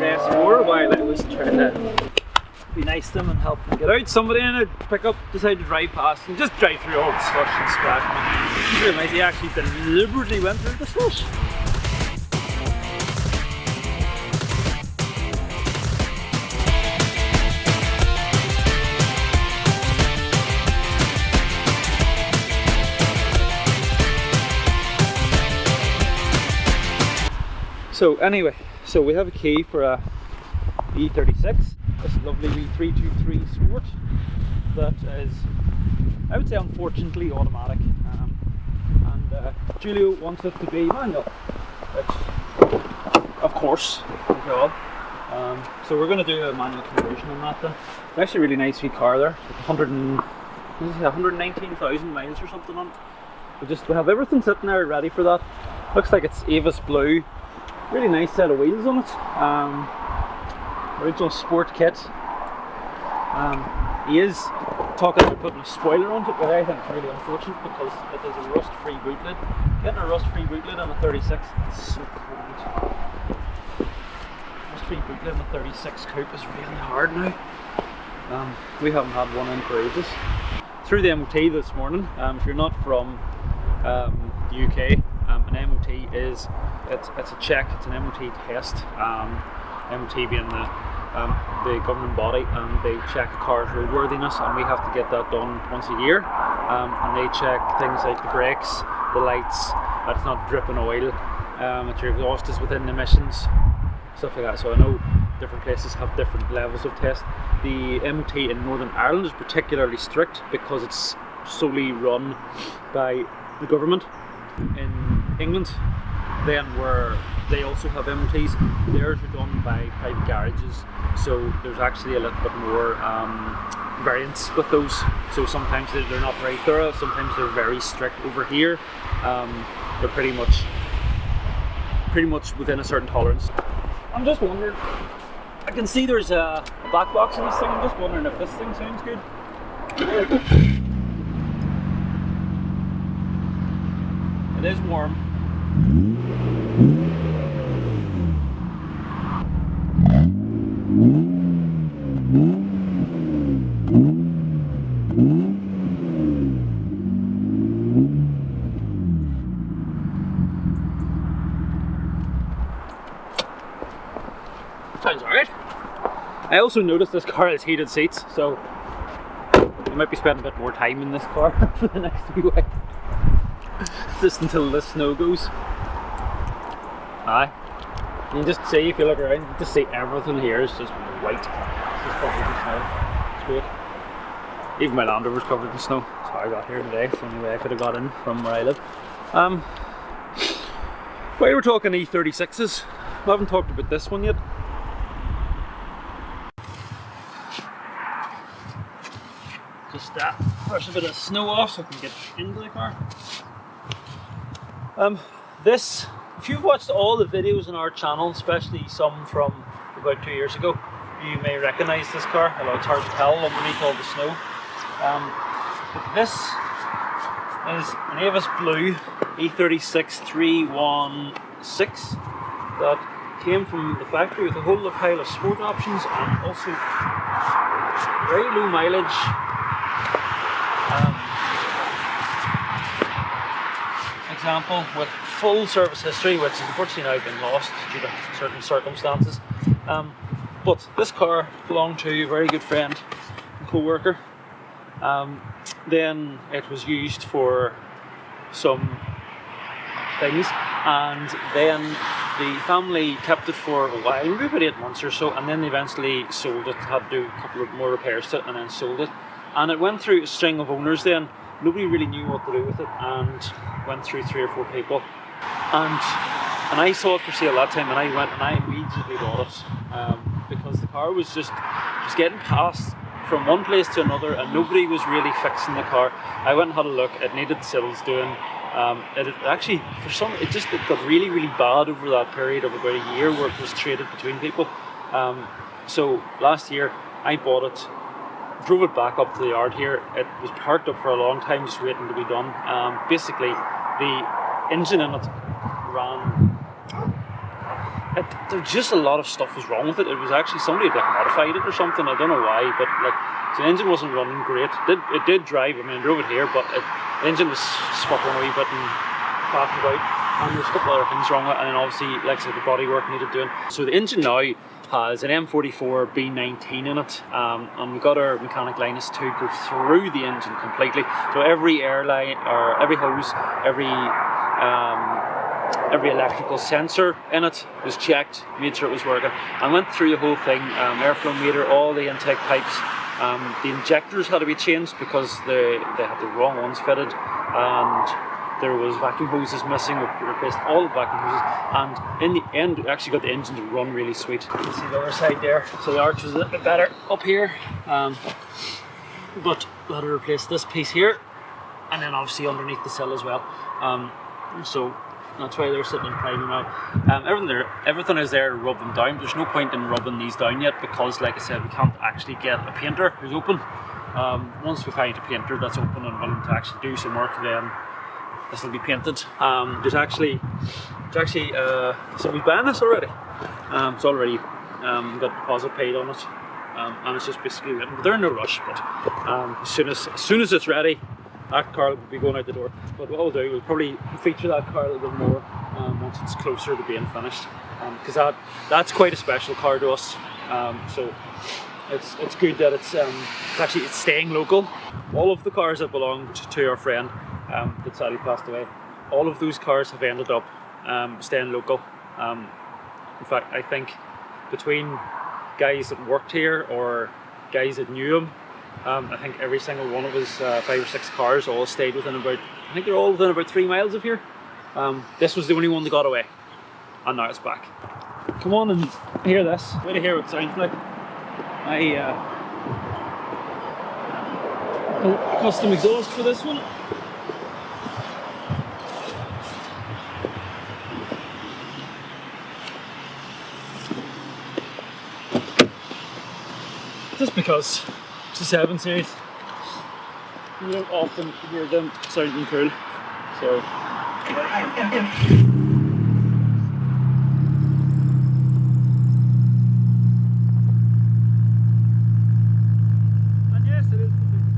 S4 while I was trying to be nice to them and help them get out. Somebody in a pickup decided to drive past and just drive through all the slush and splash. He's really nice. He actually deliberately went through the slush. So anyway, so we have a key for a E36, this lovely E323 Sport that is, I would say, unfortunately automatic, and Julio wants it to be manual, which of course is all. So we're going to do a manual conversion on that then. It's actually a really nice wee car there, it's 119,000 miles or something on it. We have everything sitting there ready for that. Looks like it's Avus Blue. Really nice set of wheels on it. Original sport kit. He is talking about putting a spoiler on it, but I think it's really unfortunate because it is a rust-free boot lid. Getting a rust-free boot lid on a 36 is so cold. Rust-free boot lid on a 36 coupe is really hard now. We haven't had one in for ages. Through the MOT this morning, if you're not from the UK, an MOT is it's a check, it's an MOT test. MOT being the governing body, and they check a car's roadworthiness, and we have to get that done once a year. And they check things like the brakes, the lights, that it's not dripping oil, that your exhaust is within emissions, stuff like that. So I know different places have different levels of test. The MOT in Northern Ireland is particularly strict because it's solely run by the government. In England, then, where they also have MOTs, theirs are done by private garages, so there's actually a little bit more variance with those. So sometimes they're not very thorough, sometimes they're very strict. Over here, they're pretty much within a certain tolerance. I'm just wondering, I can see there's a black box in this thing. I'm just wondering if this thing sounds good. It is warm. Sounds alright. I also noticed this car has heated seats, so I might be spending a bit more time in this car for the next few weeks. Just until the snow goes. Aye. You can just see, if you look around, you can just see everything here is just white. It's just covered in snow. It's great. Even my Land Rover's covered in snow. That's how I got here today. It's the only way I could have got in from where I live. While we're talking E36s, we haven't talked about this one yet. Just push a bit of snow off so I can get into the car. If you've watched all the videos on our channel, especially some from about 2 years ago, you may recognise this car, although it's hard to tell underneath all the snow. But this is an Avus Blue E36 316 that came from the factory with a whole pile of sport options and also very low mileage. Example with full service history, which has unfortunately now been lost due to certain circumstances. But this car belonged to a very good friend and co-worker. Then it was used for some things, and then the family kept it for a while, maybe about 8 months or so, and then they eventually sold it, had to do a couple of more repairs to it, and then sold it. And it went through a string of owners then. Nobody really knew what to do with it, and went through 3 or 4 people. And I saw it for sale that time, and I went and I immediately bought it because the car was just getting passed from one place to another, and nobody was really fixing the car. I went and had a look. It needed sills doing. It actually, it got really, really bad over that period of about a year where it was traded between people. So last year I bought it, drove it back up to the yard here. It was parked up for a long time, just waiting to be done. Basically, the engine in it ran just a lot of stuff was wrong with it. It was actually somebody had like modified it or something. I don't know why, but like the engine wasn't running great. It did drive. I mean, I drove it here, but the engine was sputtering a wee bit and faffing about. And there's a couple other things wrong with it, and then obviously, like I said, the bodywork needed doing. So the engine now has an M44 B19 in it, and we've got our mechanic Linus to go through the engine completely. So every airline or every hose, every electrical sensor in it was checked, made sure it was working, and went through the whole thing. Airflow meter, all the intake pipes, the injectors had to be changed because they had the wrong ones fitted, and there was vacuum hoses missing. We replaced all the vacuum hoses, and in the end we actually got the engine to run really sweet. You can see the other side there, so the arch was a little bit better up here, but we had to replace this piece here, and then obviously underneath the sill as well. So that's why they're sitting in primer now. Everything is there to rub them down. There's no point in rubbing these down yet because, like I said, we can't actually get a painter who's open. Once we find a painter that's open and willing to actually do some work, then this will be painted. So we've banned this already. It's already got deposit paid on it, and it's just basically written. But they're in no rush. But as soon as it's ready, that car will be going out the door. But what we'll do, we'll probably feature that car a little bit more once it's closer to being finished, because that's quite a special car to us. So it's good that it's staying local. All of the cars that belonged to our friend that sadly passed away, all of those cars have ended up staying local. In fact, I think between guys that worked here or guys that knew him, I think every single one of his 5 or 6 cars all stayed within about, I think they're all within about 3 miles of here. This was the only one that got away, and now it's back. Come on and hear this. Wait to hear what it sounds like. Custom exhaust for this one. Just because it's a 7 Series, you don't often hear them sounding cool, so. And yes, it is completely